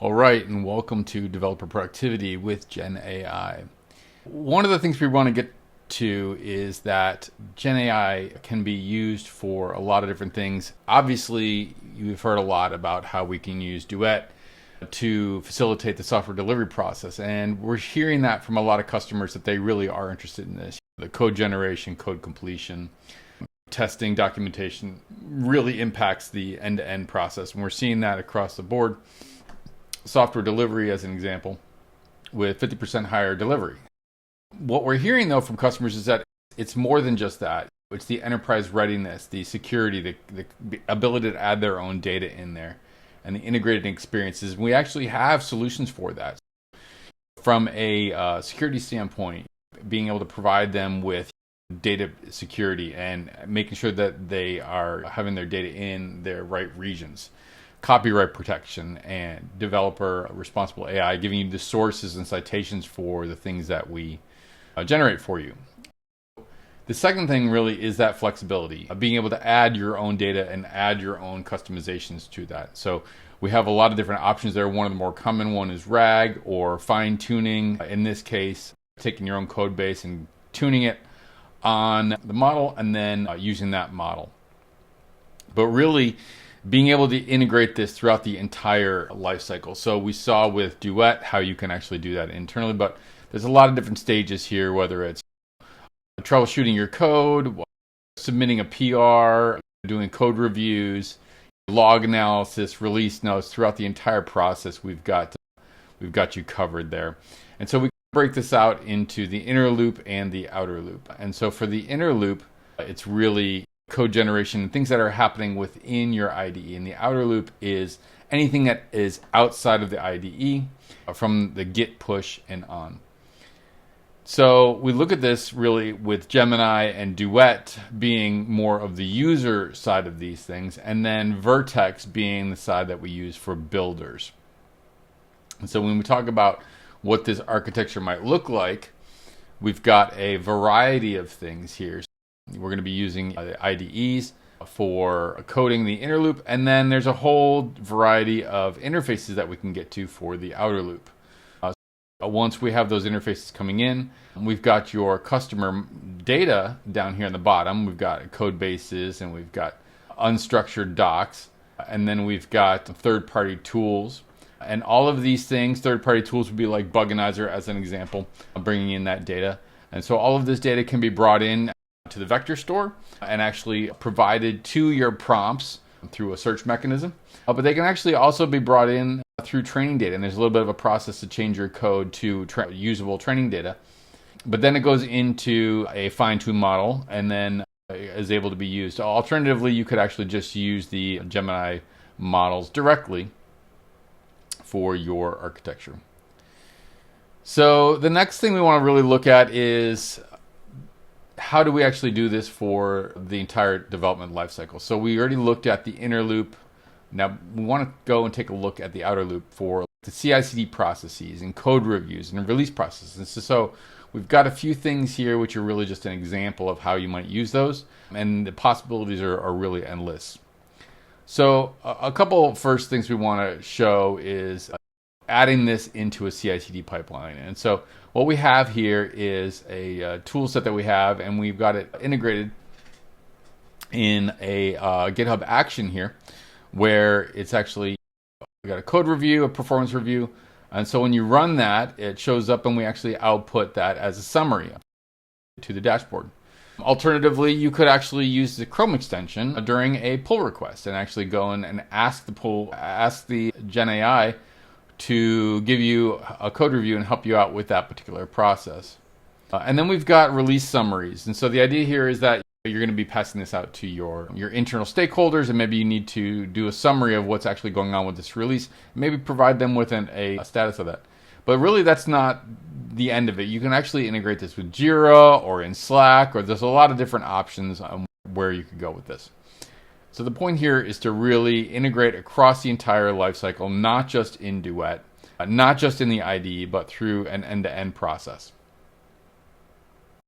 All right, and welcome to Developer Productivity with Gen AI. One of the things we want to get to is that Gen AI can be used for a lot of different things. Obviously, you've heard a lot about how we can use Duet to facilitate the software delivery process, and we're hearing that from a lot of customers that they really are interested in this. The code generation, code completion, testing, documentation really impacts the end-to-end process, and we're seeing that across the board. Software delivery as an example, with 50% higher delivery. What we're hearing though from customers is that it's more than just that. It's the enterprise readiness, the security, the ability to add their own data in there, and the integrated experiences. We actually have solutions for that. From a security standpoint, being able to provide them with data security and making sure that they are having their data in their right regions. Copyright protection and developer responsible AI, giving you the sources and citations for the things that we generate for you. The second thing really is that flexibility of being able to add your own data and add your own customizations to that. So we have a lot of different options there. One of the more common one is RAG or fine tuning. In this case, taking your own code base and tuning it on the model and then using that model. But really, being able to integrate this throughout the entire lifecycle. So we saw with Duet how you can actually do that internally, but there's a lot of different stages here, whether it's troubleshooting your code, submitting a PR, doing code reviews, log analysis, release notes. Throughout the entire process, we've got you covered there. And so we break this out into the inner loop and the outer loop. And so for the inner loop, it's really code generation and things that are happening within your IDE. And the outer loop is anything that is outside of the IDE from the Git push and on. So we look at this really with Gemini and Duet being more of the user side of these things, and then Vertex being the side that we use for builders. And so when we talk about what this architecture might look like, we've got a variety of things here. We're going to be using the IDEs for coding the inner loop, and then there's a whole variety of interfaces that we can get to for the outer loop. Once we have those interfaces coming in, we've got your customer data down here on the bottom. We've got code bases and we've got unstructured docs, and then we've got third-party tools. And all of these things, third-party tools would be like Bugganizer as an example, bringing in that data. And so all of this data can be brought in to the vector store and actually provided to your prompts through a search mechanism. But they can actually also be brought in through training data. And there's a little bit of a process to change your code to usable training data. But then it goes into a fine-tuned model and then is able to be used. Alternatively, you could actually just use the Gemini models directly for your architecture. So the next thing we want to really look at is how do we actually do this for the entire development lifecycle? So we already looked at the inner loop. Now we want to go and take a look at the outer loop for the CI/CD processes and code reviews and release processes. So we've got a few things here which are really just an example of how you might use those, and the possibilities are really endless. So a couple first things we want to show is adding this into a CI/CD pipeline. And so what we have here is a tool set that we have, and we've got it integrated in a GitHub action here, where it's actually we got a code review, a performance review, and so when you run that, it shows up and we actually output that as a summary to the dashboard. Alternatively, you could actually use the Chrome extension during a pull request and actually go in and ask the Gen AI to give you a code review and help you out with that particular process. And then we've got release summaries. And so the idea here is that you're going to be passing this out to your internal stakeholders, and maybe you need to do a summary of what's actually going on with this release, maybe provide them with a status of that. But really, that's not the end of it. You can actually integrate this with Jira or in Slack, or there's a lot of different options on where you could go with this. So the point here is to really integrate across the entire lifecycle, not just in Duet, not just in the IDE, but through an end-to-end process.